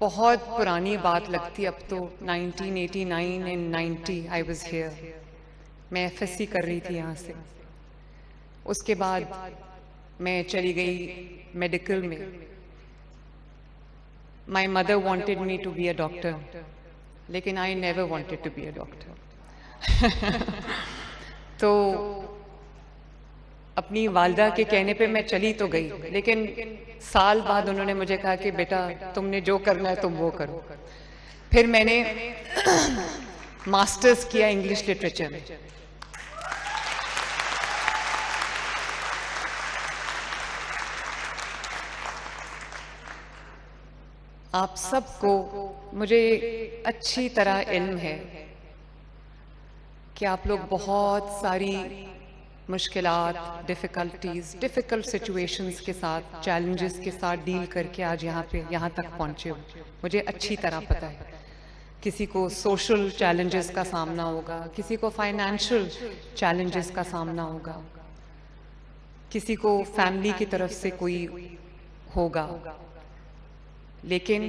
बहुत पुरानी बात लगती अब तो 1989 एंड 90 आई वाज हियर। मैं एफएससी कर रही थी यहाँ से। उसके बाद मैं चली गई मेडिकल में। My mother wanted me to be a doctor, लेकिन I never wanted to be a doctor. तो अपनी वालदा के कहने पे मैं चली तो गई, लेकिन साल बाद उन्होंने मुझे कहा कि बेटा तुमने जो करना है तुम वो करो। फिर मैंने मास्टर्स किया इंग्लिश लिटरेचर में। आप सबको मुझे अच्छी तरह इल्म है कि आप लोग बहुत सारी मुश्किलात, डिफ़िकल्ट सिचुएशंस के साथ, चैलेंजेस के साथ डील करके आज यहाँ तक पहुँचे हो। मुझे अच्छी तरह पता है किसी को सोशल चैलेंजेस का सामना होगा, किसी को फाइनेंशियल चैलेंजेस का सामना होगा, किसी को फैमिली की तरफ से कोई होगा, लेकिन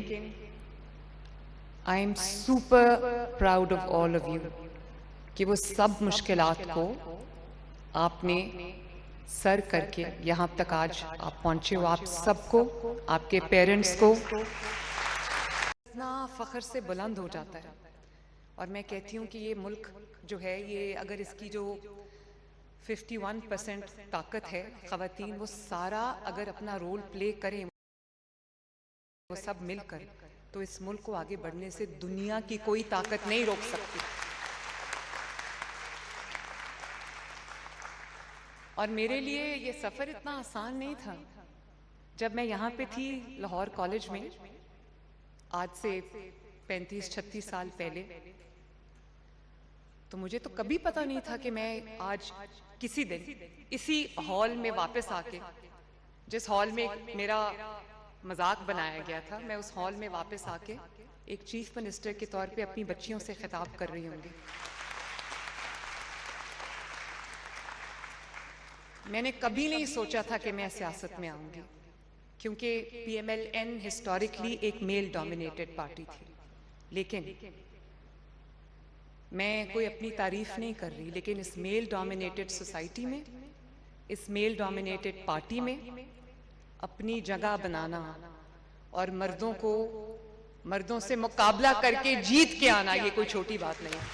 I am super proud of all of you कि वो सब मुश्किलात को आपने सर करके यहाँ तक आज आप पहुँचे हो। आप सबको, आपके पेरेंट्स को इतना फख्र से बुलंद हो जाता है। और मैं कहती हूँ कि ये मुल्क जो है, ये अगर इसकी जो 51% ताकत है ख़वातीन, वो सारा अगर अपना रोल प्ले करें, वो सब मिलकर, तो इस मुल्क को आगे बढ़ने से दुनिया की कोई ताकत नहीं रोक सकती। और मेरे लिए ये सफ़र इतना आसान नहीं था। जब मैं यहाँ पे थी लाहौर कॉलेज में, आज से 35-36 साल पहले, तो मुझे तो कभी पता नहीं था कि मैं आज किसी दिन इसी हॉल में वापस आके, जिस हॉल में मेरा मजाक बनाया गया था, मैं उस हॉल में वापस आके एक चीफ मिनिस्टर के तौर पे अपनी बच्चियों से खिताब कर रही होंगी। मैंने कभी नहीं सोचा था कि मैं सियासत में आऊंगी, क्योंकि पीएमएलएन हिस्टोरिकली एक मेल डोमिनेटेड पार्टी थी। लेकिन मैं कोई अपनी तारीफ नहीं कर रही, लेकिन इस मेल डोमिनेटेड सोसाइटी में, इस मेल डोमिनेटेड पार्टी में अपनी जगह बनाना और मर्दों से मुकाबला करके जीत के आना, ये कोई छोटी बात नहीं है।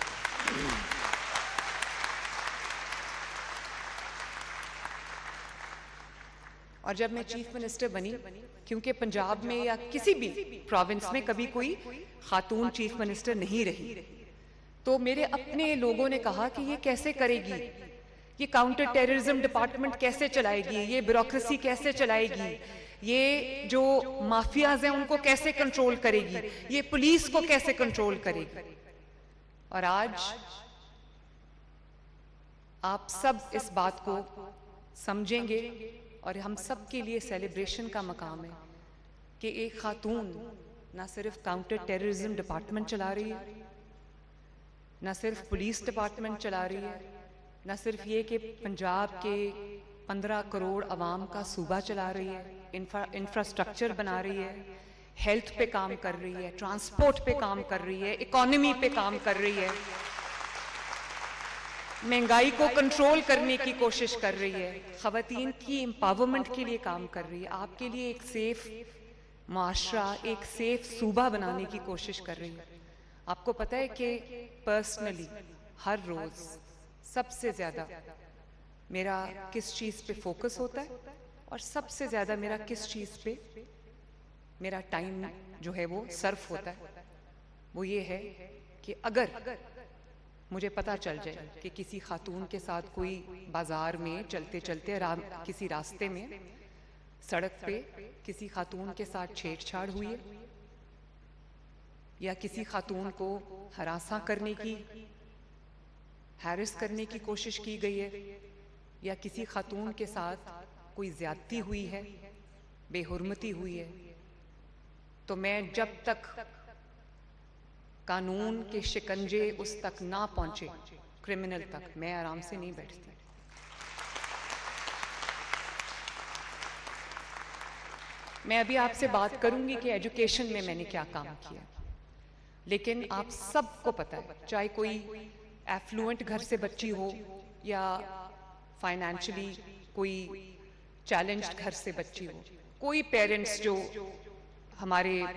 और जब मैं चीफ मिनिस्टर बनी, क्योंकि पंजाब में या किसी भी प्रोविंस में कभी कोई खातून चीफ मिनिस्टर नहीं रही, तो मेरे अपने लोगों ने कहा कि ये कैसे करेगी, ये काउंटर टेररिज्म डिपार्टमेंट कैसे चलाएगी, ये ब्यूरोक्रेसी कैसे चलाएगी, ये जो माफियाज हैं उनको कैसे कंट्रोल करेगी, ये पुलिस को कैसे कंट्रोल करेगी। और आज आप सब इस बात को समझेंगे और हम सब के लिए सेलिब्रेशन का मकाम है कि एक खातून ना सिर्फ काउंटर टेररिज्म डिपार्टमेंट चला रही है, ना सिर्फ पुलिस डिपार्टमेंट चला रही है, ना सिर्फ ये कि पंजाब के 15 करोड़ अवाम का सूबा चला रही है, इंफ्रास्ट्रक्चर बना रही है, हेल्थ पे काम कर रही है, ट्रांसपोर्ट पे काम कर रही है, इकोनॉमी पे काम कर रही है, महंगाई को कंट्रोल करने की कोशिश कर रही है, खवातीन की एम्पावरमेंट के लिए काम कर रही है, आपके लिए एक सेफ माशरा, एक सेफ सूबा बनाने की कोशिश कर रही है। आपको पता है कि पर्सनली हर रोज सबसे ज्यादा मेरा किस चीज पे फोकस होता है और सबसे ज्यादा मेरा किस चीज पे मेरा टाइम जो है वो सर्फ होता है, वो ये है कि अगर मुझे पता चल जाए कि किसी खातून के साथ कोई बाजार में चलते चलते किसी रास्ते में, सड़क पे किसी खातून के साथ छेड़छाड़ हुई है, या किसी खातून को हरासा करने की, हैरिस करने की कोशिश की गई है, या किसी खातून के साथ कोई ज्यादती हुई है, बेहुरमती हुई है, तो मैं जब तक कानून के शिकंजे उस तक ना पहुंचे, क्रिमिनल तक, मैं आराम से नहीं बैठती। मैं अभी आपसे बात करूंगी कि एजुकेशन में मैंने क्या काम किया, लेकिन आप सबको पता है, चाहे कोई एफ्लुएंट घर से बच्ची हो या फाइनेंशियली कोई चैलेंज्ड घर से बच्ची हो, कोई पेरेंट्स जो हमारे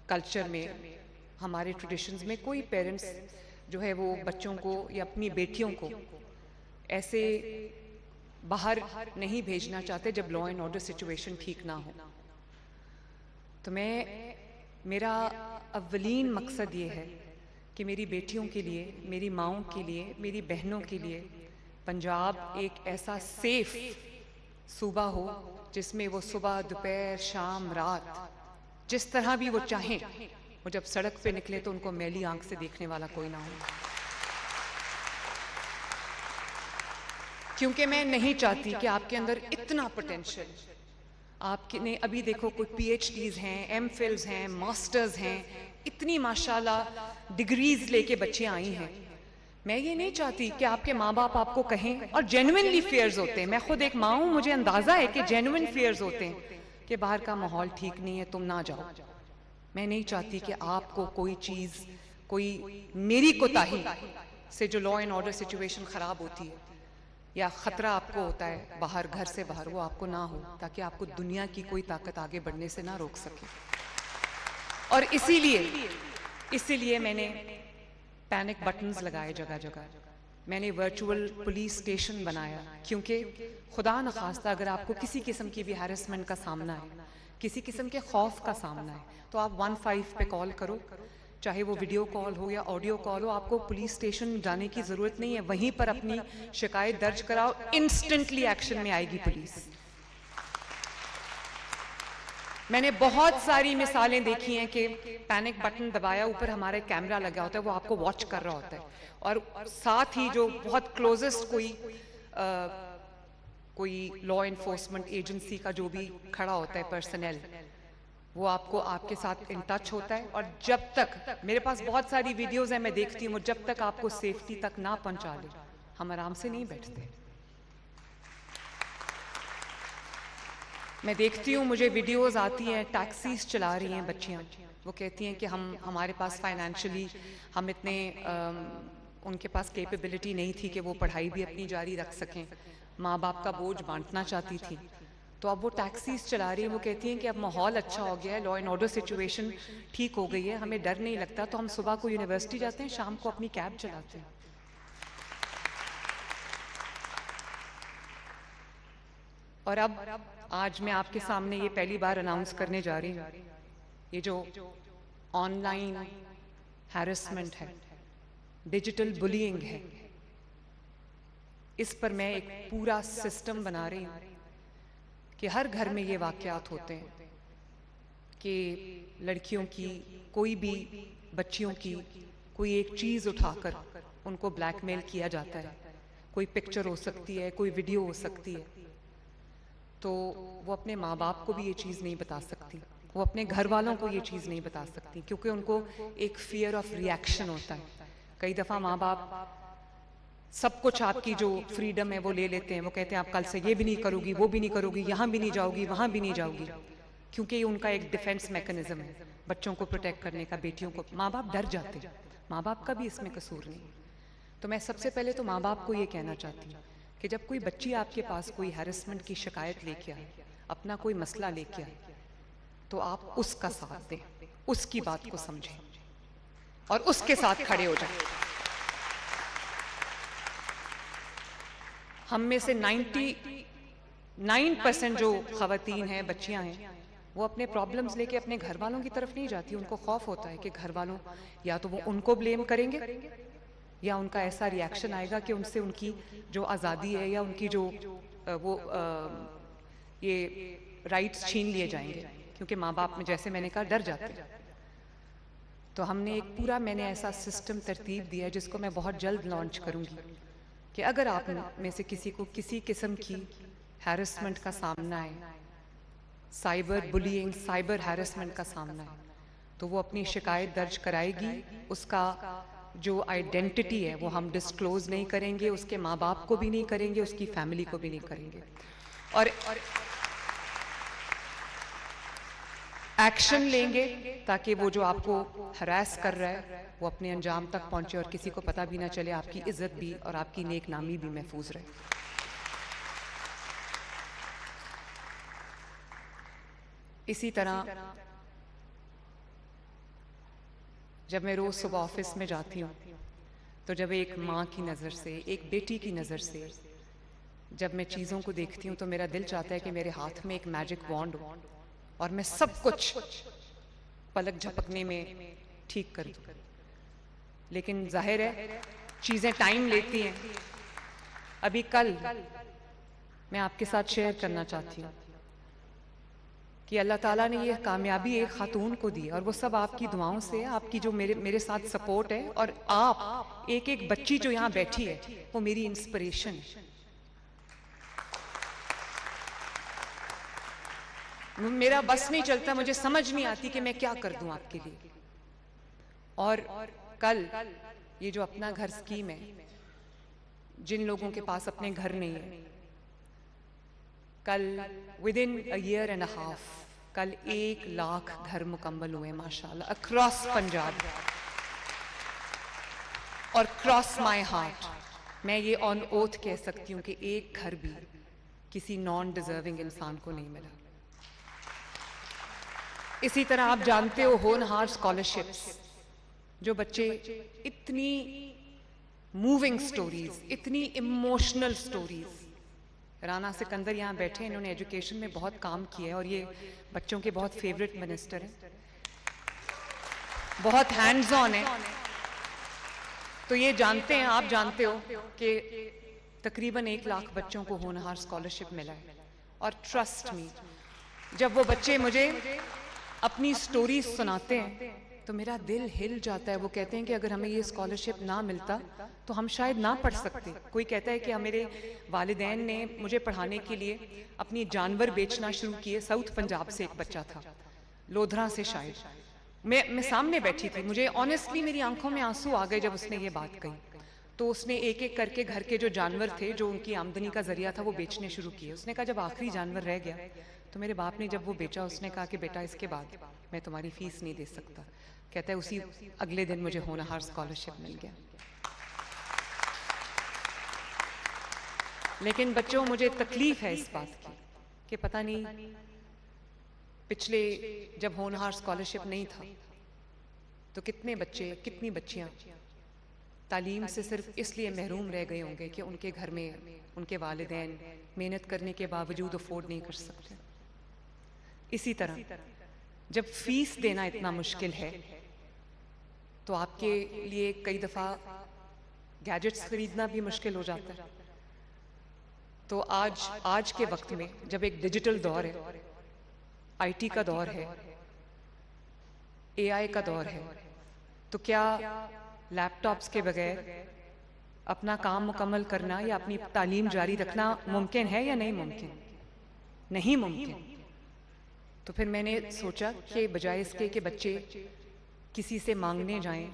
कल्चर में, हमारे ट्रेडिशंस में, कोई पेरेंट्स जो है वो बच्चों को या अपनी बेटियों को ऐसे बाहर नहीं भेजना चाहते जब लॉ एंड ऑर्डर सिचुएशन ठीक ना हो। तो मेरा अव्वलीन मकसद ये है कि मेरी बेटियों के लिए, मेरी माँओं के लिए, मेरी बहनों के लिए पंजाब एक ऐसा सेफ सूबा हो जिसमें वो सुबह, दोपहर, शाम, रात जिस तरह भी वो चाहें, वो जब सड़क पे निकले तो उनको मैली आंख से देखने वाला कोई ना हो। क्योंकि मैं नहीं चाहती कि आपके अंदर इतना पोटेंशियल, आपने अभी देखो कोई PhDs हैं, MPhils हैं, मास्टर्स हैं, इतनी माशाल्लाह डिग्रीज लेके बच्चे आई हैं। मैं ये नहीं चाहती कि आपके माँ बाप आपको कहें, और जेन्युइनली फियर्स होते हैं, मैं खुद एक माँ हूँ, मुझे अंदाजा है कि जेन्युइन फियर्स होते हैं कि बाहर का माहौल ठीक नहीं है, तुम ना जाओ। मैं नहीं चाहती कि आपको कोई चीज़, कोई मेरी कोताही से जो लॉ एंड ऑर्डर सिचुएशन ख़राब होती है या ख़तरा आपको होता है बाहर, घर से बाहर, वो आपको ना हो, ताकि आपको दुनिया की कोई ताकत आगे बढ़ने से ना रोक सके। और इसीलिए मैंने पैनिक बटन्स लगाए जगह जगह, मैंने वर्चुअल पुलिस स्टेशन बनाया, क्योंकि खुदा न खास्ता अगर आपको किसी किस्म की भी हैरेसमेंट का सामना है, किसी किस्म के खौफ का सामना है, तो आप 15 पे कॉल करो, चाहे वो वीडियो कॉल हो या ऑडियो कॉल हो। आपको पुलिस स्टेशन जाने की ज़रूरत नहीं है, वहीं पर अपनी शिकायत दर्ज कराओ, इंस्टेंटली एक्शन में आएगी पुलिस। मैंने बहुत सारी मिसालें देखी हैं कि पैनिक बटन दबाया, ऊपर हमारा कैमरा लगा होता है, वो आपको वॉच कर रहा होता है, और साथ ही जो बहुत क्लोजेस्ट कोई लॉ एनफोर्समेंट एजेंसी का जो भी खड़ा होता है पर्सनल, वो आपको आपके साथ इन टच होता है। और जब तक, मेरे पास बहुत सारी वीडियोस हैं, मैं देखती हूँ, जब तक आपको सेफ्टी तक ना पहुंचा ले, हम आराम से नहीं बैठते। मैं देखती हूँ, मुझे वीडियोस आती हैं, टैक्सीज चला रही हैं बच्चियाँ, वो कहती हैं कि हमारे पास फाइनेंशियली हम इतने उनके पास कैपेबिलिटी नहीं थी कि वो पढ़ाई भी अपनी जारी रख सकें, माँ बाप का बोझ बांटना चाहती थी, तो अब वो टैक्सीज चला रही है। वो कहती हैं कि अब माहौल अच्छा हो गया है, लॉ एंड ऑर्डर सिचुएशन ठीक हो गई है, हमें डर नहीं लगता, तो हम सुबह को यूनिवर्सिटी जाते हैं, शाम को अपनी कैब चलाते हैं। और अब आज मैं आपके सामने ये पहली बार अनाउंस करने जा रही हूँ, ये जो ऑनलाइन हैरेसमेंट है, डिजिटल बुलिंग है, इस पर मैं एक पूरा सिस्टम बना रही हूँ कि हर घर में ये वाकयात होते हैं कि लड़कियों की, कोई भी बच्चियों की कोई एक चीज़ उठाकर उनको ब्लैकमेल किया जाता है। कोई पिक्चर हो सकती है, कोई वीडियो हो सकती है, तो वो अपने माँ बाप को भी ये चीज़ नहीं बता सकती, वो अपने घर वालों को ये चीज़ नहीं बता सकती, क्योंकि उनको एक फियर ऑफ रिएक्शन होता है। कई दफ़ा माँ बाप सब कुछ आपकी जो फ्रीडम है वो ले लेते हैं, वो कहते हैं आप कल से ये भी नहीं करोगी, वो भी नहीं करोगी, यहाँ भी नहीं जाओगी, वहाँ भी नहीं जाओगी, क्योंकि ये उनका एक डिफेंस मैकेनिज्म है बच्चों को प्रोटेक्ट करने का, बेटियों को। माँ बाप डर जाते हैं, माँ बाप का भी इसमें कसूर नहीं। तो मैं सबसे पहले तो माँ बाप को ये कहना चाहती हूँ कि जब कोई बच्ची आपके पास कोई हैरेसमेंट की शिकायत लेके आए, अपना कोई मसला लेके आए, तो आप उसका साथ दें, उसकी बात को समझें और उसके साथ खड़े हो जाएं। हम में से 99% जो खवातीन हैं, बच्चियां हैं, वो अपने प्रॉब्लम्स लेके अपने घर वालों की तरफ नहीं जाती। उनको खौफ होता है कि घर वालों या तो वो उनको ब्लेम करेंगे या उनका ऐसा रिएक्शन आएगा कि उनसे उनकी जो आज़ादी है या उनकी जो ये राइट्स छीन लिए जाएंगे, क्योंकि माँ बाप में, जैसे मैंने कहा, डर जाते हैं। तो हमने एक पूरा, मैंने ऐसा सिस्टम तरतीब दिया है जिसको मैं बहुत जल्द लॉन्च करूँगी कि अगर आप में से किसी को किसी किस्म की हैरेसमेंट का सामना है, साइबर बुलिंग, साइबर हैरेसमेंट का सामना है, तो वो अपनी शिकायत दर्ज कराएगी। उसका जो आइडेंटिटी है वो हम डिस्क्लोज नहीं करेंगे, उसके माँ बाप को भी नहीं करेंगे, उसकी फैमिली को भी नहीं करेंगे। और एक्शन लेंगे ताकि वो जो आपको हरास कर रहा है वो अपने अंजाम तक पहुंचे और किसी को पता भी ना चले, आपकी इज्जत भी और आपकी नेक नामी भी महफूज रहे। इसी तरह जब मैं रोज सुबह ऑफिस में जाती हूँ तो जब एक माँ की नज़र से, एक बेटी की नज़र से जब मैं चीज़ों को देखती हूँ तो मेरा दिल चाहता है कि मेरे हाथ में एक मैजिक वॉन्ड हो और मैं सब कुछ पलक झपकने में ठीक कर दूं। लेकिन जाहिर है चीज़ें टाइम लेती हैं। अभी कल मैं आपके साथ शेयर करना चाहती हूँ कि अल्लाह ताला ने ये कामयाबी एक खातून को दी और वो सब आपकी दुआओं से, आपकी जो मेरे साथ सपोर्ट है, और आप एक एक बच्ची जो यहाँ बैठी है वो मेरी इंस्पिरेशन है। मेरा बस नहीं चलता, मुझे समझ नहीं आती कि मैं क्या कर दूं आपके लिए। और कल ये जो अपना घर स्कीम है, जिन लोगों के पास अपने घर नहीं है, कल within a year and a half कल 1 लाख घर मुकम्मल हुए माशाल्लाह अक्रॉस पंजाब। और क्रॉस माय हार्ट मैं ये ऑन ओथ कह सकती हूँ कि एक घर भी किसी नॉन डिजर्विंग इंसान को नहीं मिला। इसी तरह आप जानते हो होनहार स्कॉलरशिप्स, जो बच्चे इतनी मूविंग स्टोरीज, इतनी इमोशनल स्टोरीज, राना सिकंदर यहाँ बैठे, इन्होंने एजुकेशन में बहुत काम किया है और ये बच्चों के बहुत फेवरेट मिनिस्टर हैं, बहुत हैंड्स ऑन है। तो ये जानते हैं, आप जानते हो कि तकरीबन 1 लाख बच्चों को होनहार स्कॉलरशिप मिला है। और ट्रस्ट मी, जब वो बच्चे मुझे अपनी स्टोरी सुनाते हैं तो मेरा दिल हिल जाता है। वो कहते हैं कि अगर हमें ये स्कॉलरशिप ना मिलता तो हम शायद ना पढ़ सकते। कोई कहता है कि मेरे वालिदैन ने मुझे पढ़ाने के लिए अपनी जानवर बेचना शुरू किए। साउथ पंजाब से एक बच्चा था, लोधरा से शायद, मैं सामने बैठी थी, मुझे ऑनेस्टली मेरी आंखों में आंसू आ गए जब उसने ये बात कही। तो उसने एक एक करके घर के जो जानवर थे, जो उनकी आमदनी का जरिया था, वो बेचने शुरू किए। उसने कहा जब आखिरी जानवर रह गया तो मेरे बाप ने जब वो बेचा, उसने कहा कि बेटा इसके बाद मैं तुम्हारी फीस नहीं दे सकता। कहता है उसी अगले दिन मुझे होनहार स्कॉलरशिप मिल गया। लेकिन बच्चों, मुझे तकलीफ है इस बात की कि पता नहीं पिछले जब होनहार स्कॉलरशिप नहीं था तो कितने बच्चे, कितनी बच्चियां तालीम से सिर्फ इसलिए महरूम रह गए होंगे कि उनके घर में उनके वालिदैन मेहनत करने के बावजूद अफोर्ड नहीं कर सकते। इसी तरह जब फीस देना इतना मुश्किल है तो आपके लिए कई दफा गैजेट्स खरीदना भी मुश्किल हो जाता है। तो आज के वक्त में जब एक डिजिटल दौर है, आईटी का दौर है, एआई का दौर है, तो क्या लैपटॉप्स के बगैर अपना काम मुकम्मल करना या अपनी तालीम जारी रखना मुमकिन है या नहीं मुमकिन? नहीं मुमकिन। तो फिर मैंने सोचा कि बजाय इसके कि बच्चे किसी से मांगने जाएं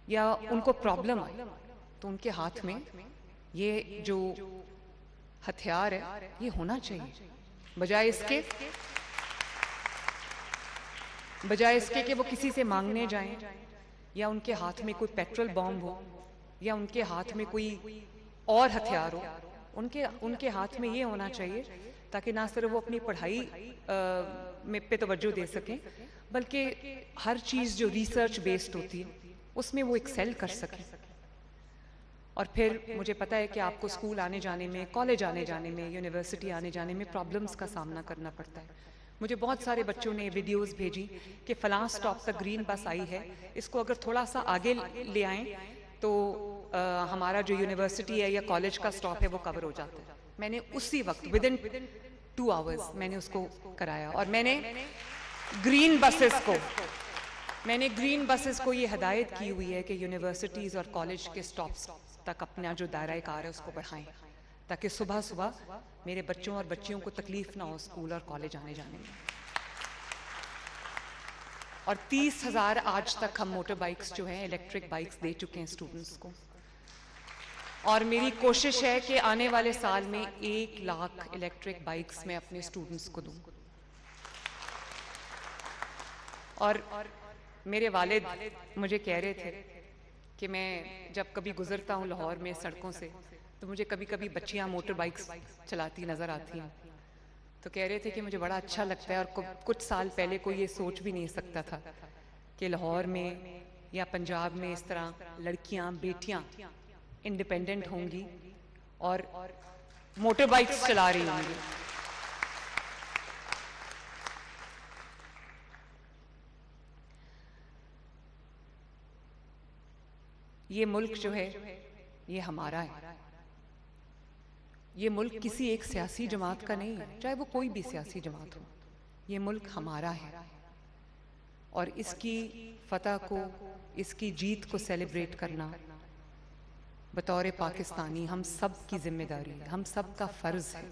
या उनको प्रॉब्लम आए, तो उनके हाथ में ये जो हथियार है ये होना चाहिए। बजाय इसके कि वो किसी से मांगने जाएं या उनके हाथ में कोई पेट्रोल बॉम्ब हो या उनके हाथ में कोई और हथियार हो, उनके हाथ में ये होना चाहिए ताकि ना सिर्फ वो अपनी पढ़ाई पे तवज्जो दे सकें, बल्कि हर चीज़ जो रिसर्च बेस्ड होती है उसमें वो एक्सेल कर सकें। और फिर मुझे पता है कि आपको स्कूल आने जाने में, कॉलेज आने जाने में, यूनिवर्सिटी आने जाने में प्रॉब्लम्स का सामना करना पड़ता है। मुझे बहुत सारे बच्चों ने वीडियोस भेजी कि फलां स्टॉप तक ग्रीन बस आई है, इसको अगर थोड़ा सा आगे ले आएं तो हमारा जो यूनिवर्सिटी है या कॉलेज का स्टॉप है वो कवर हो जाता है। मैंने उसी वक्त विदिन 2 आवर्स मैंने उसको कराया और मैंने ग्रीन बसेस को ये हिदायत की हुई है कि यूनिवर्सिटीज़ और कॉलेज के स्टॉप्स तक अपना जो दायरा कार है उसको बढ़ाएं, ताकि सुबह सुबह मेरे बच्चों और बच्चियों को तकलीफ ना हो स्कूल और कॉलेज आने जाने में। और 30,000 आज तक हम मोटर बाइक्स जो हैं, इलेक्ट्रिक बाइक्स दे चुके हैं स्टूडेंट्स को। और मेरी कोशिश है कि आने वाले साल में 1 लाख इलेक्ट्रिक बाइक्स मैं अपने स्टूडेंट्स को दूं। और मेरे वालिद मुझे कह रहे थे कि मैं जब कभी गुजरता हूँ लाहौर में सड़कों से तो मुझे कभी कभी बच्चियाँ मोटर बाइक्स चलाती नज़र आती हैं, तो कह रहे थे कि मुझे बड़ा अच्छा लगता है। और कुछ साल पहले कोई ये सोच भी नहीं सकता था कि लाहौर में या पंजाब में इस तरह लड़कियाँ बेटियाँ इंडिपेंडेंट होंगी और मोटर बाइक्स चला रही होंगी। ये मुल्क जो है ये हमारा है। ये मुल्क किसी एक सियासी जमात का नहीं है, चाहे वो कोई भी सियासी जमात हो। ये मुल्क हमारा है और इसकी फतह को, इसकी जीत को सेलिब्रेट करना बतौर पाकिस्तानी हम सब की जिम्मेदारी है, हम सब का फर्ज है।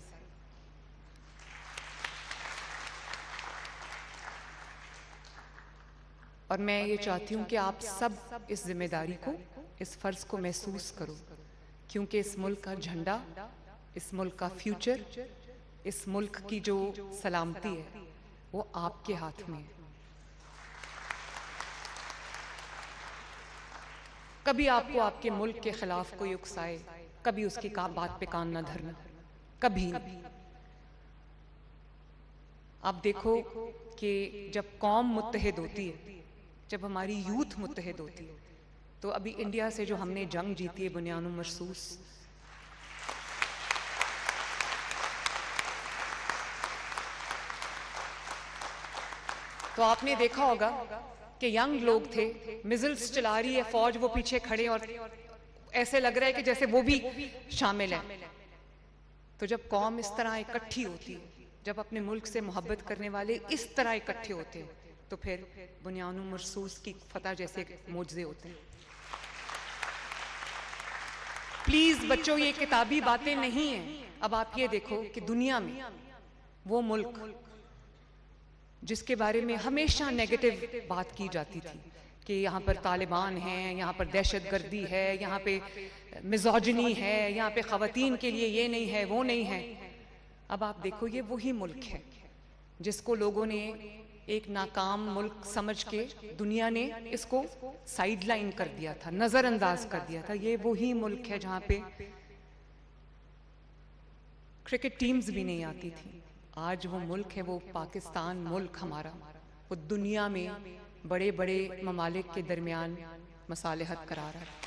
और मैं ये चाहती हूँ कि आप सब इस जिम्मेदारी को, इस फर्ज को महसूस करो, क्योंकि इस मुल्क का झंडा, इस मुल्क का फ्यूचर, इस मुल्क की जो सलामती है वो आपके हाथ में है। कभी आपको आपके मुल्क के खिलाफ कोई उकसाए, कभी उसकी बात पे कान न धरना, कभी नहीं। आप देखो कि जब कौम मुत्तहिद होती है, जब हमारी यूथ मुत्तहिद होती है, तो अभी इंडिया से जो हमने जंग जीती है बुनियानो मरसूस, तो आपने देखा होगा कि यंग लोग थे, मिसाइल्स चला रही है फौज, वो पीछे खड़े और ऐसे लग रहा है कि जैसे वो भी शामिल है। तो जब कौम इस तरह इकट्ठी होती है, जब अपने मुल्क से मोहब्बत करने वाले इस तरह इकट्ठे होते हैं, तो फिर बुनियानो मरसूस की फतह जैसे मोजज़े होते हैं। प्लीज बच्चों, ये किताबी बातें नहीं हैं। अब आप ये देखो कि दुनिया में वो मुल्क जिसके बारे में हमेशा नेगेटिव बात की जाती थी कि यहाँ पर तालिबान हैं, यहाँ पर दहशतगर्दी है, यहाँ पे मिज़ोजिनी है, यहाँ पे ख़वातीन के लिए ये नहीं है, वो नहीं है। अब आप देखो ये वही मुल्क है जिसको लोगों ने एक नाकाम मुल्क समझ के दुनिया ने इसको साइडलाइन कर दिया था, नजरअंदाज कर दिया था। ये वही मुल्क है जहाँ पे क्रिकेट टीम्स भी नहीं आती थी। आज वो मुल्क है, वो पाकिस्तान मुल्क हमारा, वो दुनिया में बड़े बड़े ममालिक के दरमियान मसालिहत करा रहा है।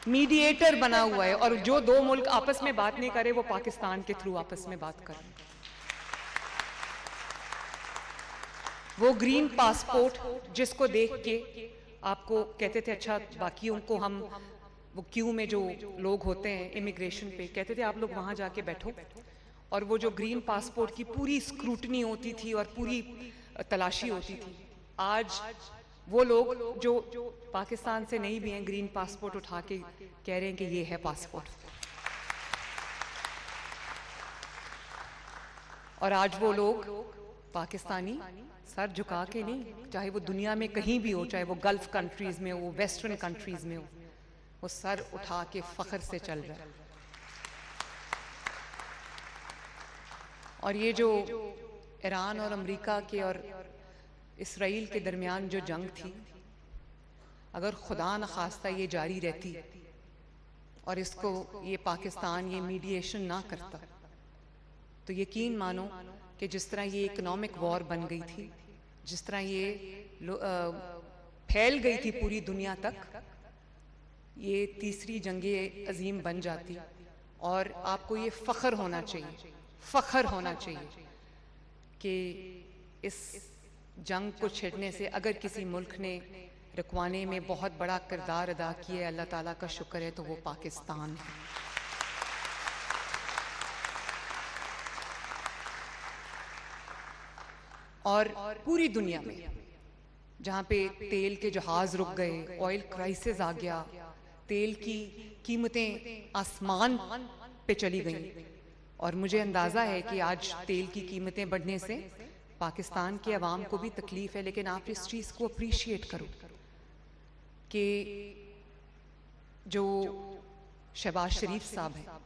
मीडिएटर बना हुआ है, और जो दो मुल्क आपस में बात नहीं करे वो पाकिस्तान के थ्रू आपस में बात कर रहे हैं। वो ग्रीन पासपोर्ट जिसको देख के आपको कहते थे अच्छा बाकियों को हम, वो क्यू में जो लोग होते हैं इमिग्रेशन पे, कहते थे आप लोग वहां जाके बैठो, और वो जो ग्रीन पासपोर्ट की पूरी स्क्रूटनी होती थी और पूरी तलाशी होती थी। आज वो लोग जो पाकिस्तान से नहीं भी हैं, ग्रीन पासपोर्ट उठा के कह रहे हैं कि ये है पासपोर्ट। और आज वो लोग पाकिस्तानी सर झुका के नहीं, चाहे वो दुनिया में कहीं भी हो, चाहे वो गल्फ कंट्रीज में हो, वेस्टर्न कंट्रीज में हो, वो सर उठा के फख्र से चल रहा है। और ये जो ईरान और अमेरिका के और इसराइल के दरमियान जो जंग थी, अगर खुदा न खास्ता ये जारी रहती और इसको ये पाकिस्तान ये मीडिएशन ना करता, तो यकीन मानो कि जिस तरह ये इकोनॉमिक वॉर बन गई थी, जिस तरह ये फैल गई थी पूरी दुनिया तक, ये तीसरी जंगे अजीम बन जाती। और आपको ये फ़ख्र होना चाहिए, फ़ख्र होना चाहिए कि इस जंग को छिड़ने से अगर किसी मुल्क ने रुकवाने में बहुत बड़ा किरदार अदा किया है, अल्लाह ताला का शुक्र है, तो वो पाकिस्तान है। और पूरी दुनिया में जहाँ पे तेल के जहाज रुक गए, ऑयल क्राइसिस आ गया, तेल की कीमतें आसमान पे चली गईं, और मुझे अंदाज़ा है कि आज तेल की कीमतें बढ़ने से पाकिस्तान की आवाम को भी तकलीफ है। लेकिन आप इस चीज़ को अप्रिशिएट करो कि जो शहबाज शरीफ साहब हैं,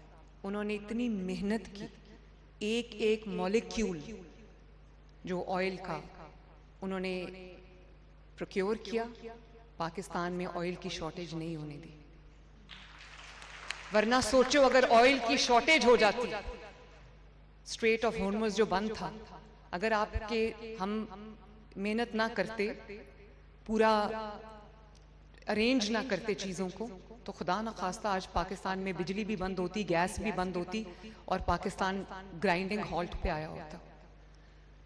उन्होंने इतनी मेहनत की एक एक मॉलिक्यूल जो ऑयल का उन्होंने प्रोक्योर किया, पाकिस्तान में ऑयल की शॉर्टेज नहीं होने दी। वरना सोचो अगर ऑयल की शॉर्टेज हो जाती, स्ट्रेट ऑफ हॉर्मुज़ जो बंद था, अगर हम मेहनत ना करते, पूरा अरेंज ना करते चीज़ों को, तो खुदा ना खास्ता आज पाकिस्तान में बिजली भी बंद होती, गैस भी बंद होती और पाकिस्तान ग्राइंडिंग हॉल्ट पे आया होता।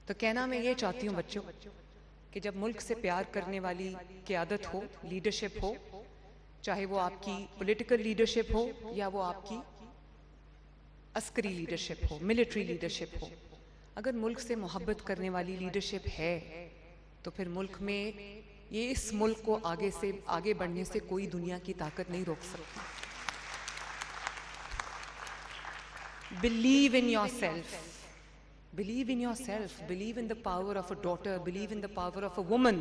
तो कहना मैं ये चाहती हूँ बच्चों कि जब मुल्क से प्यार करने वाली क़यादत हो, लीडरशिप हो, चाहे वो आपकी पॉलिटिकल लीडरशिप हो या वो आपकी अस्करी लीडरशिप हो, मिलिट्री लीडरशिप हो, अगर मुल्क से मोहब्बत करने वाली लीडरशिप है तो फिर मुल्क में इस मुल्क को आगे बढ़ने से कोई दुनिया की ताकत नहीं रोक सकती। Believe in yourself, believe in yourself, believe in the power of a daughter, believe in the power of a woman,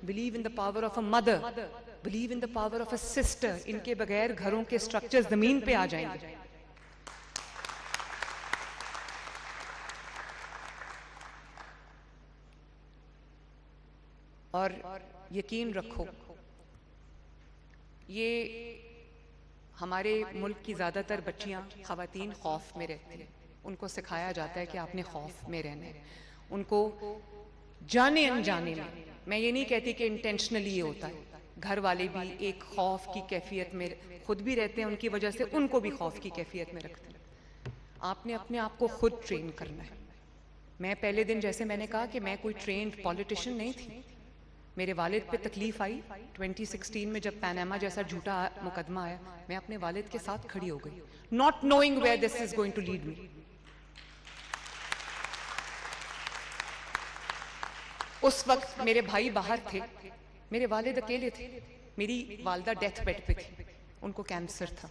believe in the power of a mother, believe in the power of a sister. इनके बगैर घरों के structure जमीन पे आ जाएंगे। और यकीन रखो, ये हमारे मुल्क की ज्यादातर बच्चियां, खवातीन खौफ में रहती हैं। उनको सिखाया जाता है कि आपने खौफ में रहना है। उनको जाने अनजाने में, मैं ये नहीं कहती कि इंटेंशनली ये होता है, घर वाले भी एक खौफ की कैफियत में खुद भी रहते हैं, उनकी वजह से उनको भी खौफ की कैफियत में रखते हैं। आपने अपने आप को खुद ट्रेन करना है। मैं पहले दिन, जैसे मैंने कहा कि मैं कोई ट्रेन्ड पॉलिटिशियन नहीं थी, मेरे वालिद पे तकलीफ आई 2016 में जब पैनामा जैसा झूठा मुकदमा आया, मैं अपने वालिद के साथ खड़ी हो गई, not knowing where this is going to lead me. उस वक्त मेरे भाई बाहर थे, मेरे वालिद अकेले थे, मेरी वालदा डेथ बेड पे थी, उनको कैंसर था,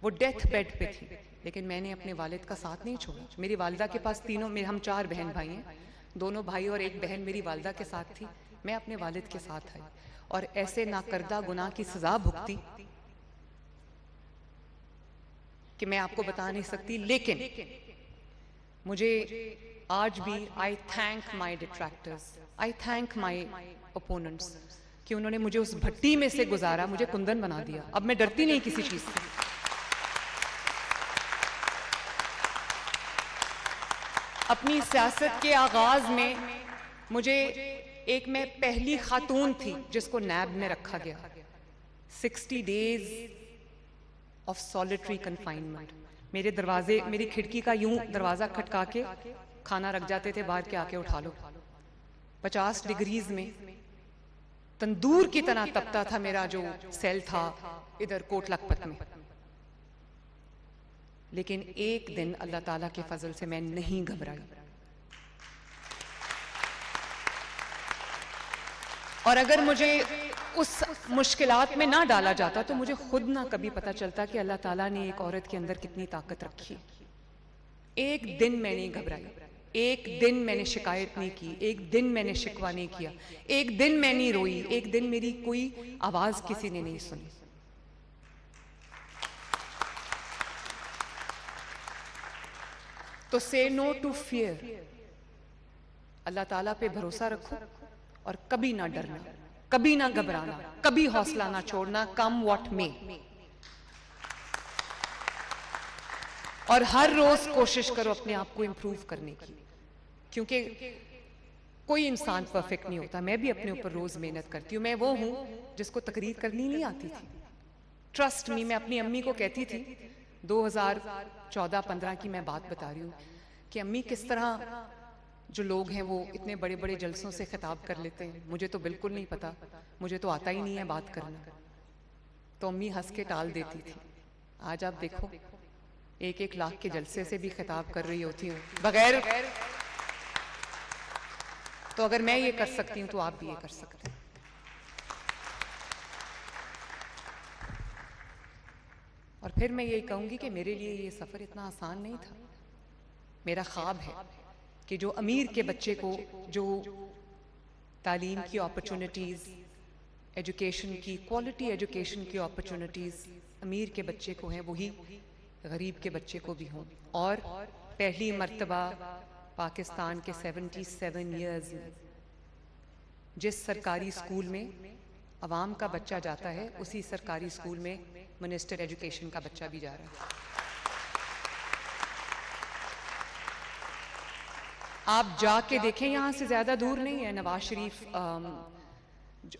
वो डेथ बेड पे थी, लेकिन मैंने अपने वालिद का साथ नहीं छोड़ा। मेरी वालदा के पास हम 4 बहन भाई हैं, 2 भाई और 1 बहन मेरी वालदा के साथ थी, मैं अपने वालिद के साथ आई और ऐसे नाकर्दा गुनाह की सजा भुगती कि मैं आपको बता नहीं सकती। लेकिन मुझे आज भी आई thank my detractors, I thank my opponents कि उन्होंने मुझे उस भट्टी में से गुजारा, मुझे कुंदन बना दिया। अब मैं डरती नहीं किसी चीज से। अपनी सियासत के आगाज में मुझे मैं पहली खातून थी जिसको नैब में रखा गया, 60 डेज ऑफ सॉलिटरी कन्फाइनमेंट। मेरे दरवाजे, मेरी खिड़की का यूं दरवाजा खटका के खाना रख जाते थे, बाहर के आके उठा लो। 50 डिग्रीज में तंदूर की तरह तपता था मेरा जो सेल था इधर कोट लखपत में। लेकिन एक दिन अल्लाह ताला के फजल से मैं नहीं घबराई, और अगर मुझे उस मुश्किलात में ना डाला जाता तो मुझे खुद ना कभी पता चलता कि अल्लाह ताला ने एक औरत के अंदर कितनी ताकत रखी। एक दिन मैं नहीं घबराई, एक दिन मैंने शिकायत नहीं की, एक दिन मैंने शिकवा नहीं किया, एक दिन मैं नहीं रोई, एक दिन मेरी कोई आवाज किसी ने नहीं सुनी। तो से नो टू फियर, अल्लाह ताला पे भरोसा रखो और कभी ना डरना, कभी ना घबराना, कभी हौसला ना छोड़ना, कम व्हाट में। और हर रोज कोशिश करो अपने आप को इंप्रूव करने की, क्योंकि कोई इंसान परफेक्ट नहीं होता। मैं भी अपने ऊपर रोज मेहनत करती हूँ। मैं वो हूं जिसको तकरीर करनी नहीं आती थी, ट्रस्ट मी। मैं अपनी अम्मी को कहती थी, 2014-15 की मैं बात बता रही हूँ, कि अम्मी किस तरह जो लोग हैं वो इतने बड़े बड़े जलसों से खिताब कर लेते हैं, मुझे तो बिल्कुल नहीं पता, मुझे तो आता ही नहीं है बात करना। तो अम्मी हंस के टाल देती थी। आज आप देखो, 1-1 लाख के जलसे से भी खिताब कर रही होती हूँ बगैर। तो अगर मैं ये कर सकती हूँ तो आप भी ये कर सकते हैं। और फिर मैं यही कहूंगी कि मेरे लिए ये सफर इतना आसान नहीं था। मेरा ख्वाब है कि जो अमीर के बच्चे को जो तालीम की अपॉर्चुनिटीज, एजुकेशन की, क्वालिटी एजुकेशन की अपॉर्चुनिटीज अमीर के बच्चे को हैं, वही गरीब के बच्चे को भी हों। और पहली मर्तबा पाकिस्तान के 77 इयर्स में जिस सरकारी स्कूल में अवाम का बच्चा जाता है, उसी सरकारी स्कूल में मिनिस्टर एजुकेशन का बच्चा भी जा रहा है। आप जाके देखें, यहाँ से ज्यादा दूर नहीं है Nawaz Sharif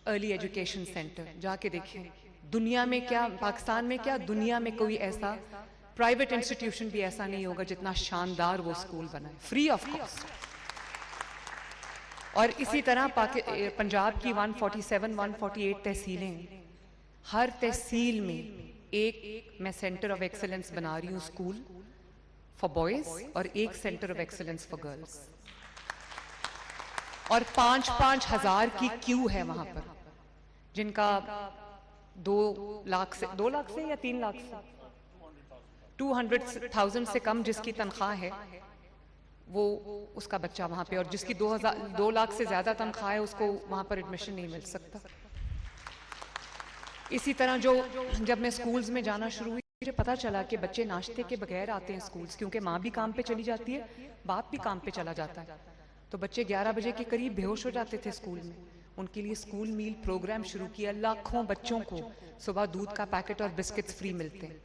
early education centre, जाके देखें। दुनिया में क्या, पाकिस्तान में क्या, दुनिया में कोई ऐसा प्राइवेट इंस्टीट्यूशन भी ऐसा नहीं होगा जितना शानदार वो स्कूल बना है, फ्री ऑफ कॉस्ट। और इसी तरह पंजाब की 147-148 तहसीलें हैं, हर तहसील में एक मैं सेंटर ऑफ एक्सीलेंस बना रही हूँ, स्कूल फॉर बॉयज और एक centre of excellence for girls. और 5-5 हजार की क्यू है वहां पर, जिनका 2 लाख से या 3 लाख से 200,000 से कम जिसकी तनख्वाह है, वो उसका बच्चा वहां पे, और जिसकी 2 लाख से ज्यादा तनख्वाह है उसको वहां पर एडमिशन नहीं मिल सकता। इसी तरह जब मैं स्कूल्स में जाना शुरू हुई, मुझे पता चला कि बच्चे नाश्ते के बगैर आते हैं स्कूल्स, क्योंकि माँ भी काम पे चली जाती है, बाप भी काम पे चला जाता है, तो बच्चे 11 बजे के करीब बेहोश हो जाते थे स्कूल में। उनके लिए स्कूल मील प्रोग्राम शुरू किया, लाखों बच्चों को सुबह दूध का पैकेट और बिस्किट्स फ्री मिलते हैं,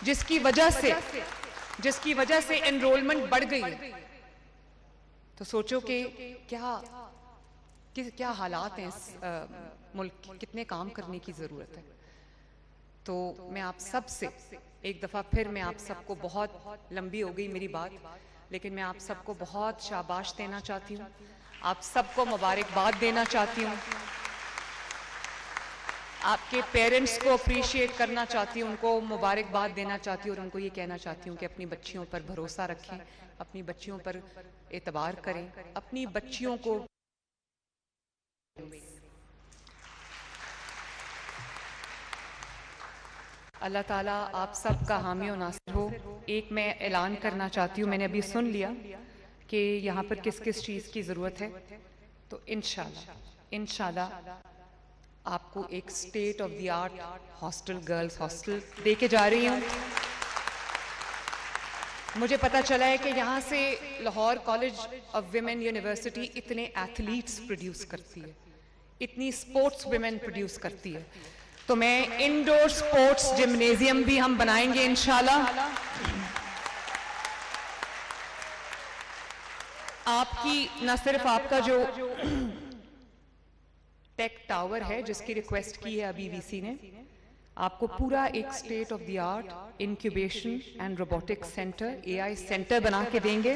जिसकी वजह से एनरोलमेंट बढ़ गई है। तो सोचो कि क्या हालात हैं इस मुल्क के, कितने काम करने की जरूरत है। तो मैं आप सबसे एक दफा फिर, मैं आप सबको, बहुत लंबी हो गई मेरी बात, लेकिन मैं आप सबको बहुत शाबाश देना चाहती हूँ, आप सबको मुबारकबाद देना चाहती हूँ, आपके पेरेंट्स को अप्रिशिएट करना चाहती हूँ, उनको मुबारकबाद देना चाहती हूँ, और उनको ये कहना चाहती हूँ कि अपनी बच्चियों पर भरोसा रखें, अपनी बच्चियों पर एतबार करें, अपनी बच्चियों को अल्लाह ताला आप सब का हामी और नासिर हो। एक मैं ऐलान करना चाहती हूँ, मैंने अभी सुन लिया कि यहाँ पर किस किस चीज़ की ज़रूरत है, तो इंशाल्लाह आपको एक state of the art hostel, girls hostel दे के जा रही हूँ। मुझे पता चला है कि यहाँ से Lahore college of women university इतने एथलीट्स प्रोड्यूस करती है, इतनी स्पोर्ट्स विमेन प्रोड्यूस करती है, तो मैं इंडोर स्पोर्ट्स जिम्नेजियम भी हम बनाएंगे इंशाल्लाह। आपकी न सिर्फ आपका जो टेक टावर है जिसकी रिक्वेस्ट की है अभी वीसी ने, आपको पूरा एक state of the art incubation and robotics centre, AI centre बना के देंगे।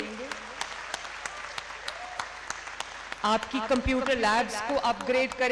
आपकी कंप्यूटर लैब्स को अपग्रेड करें।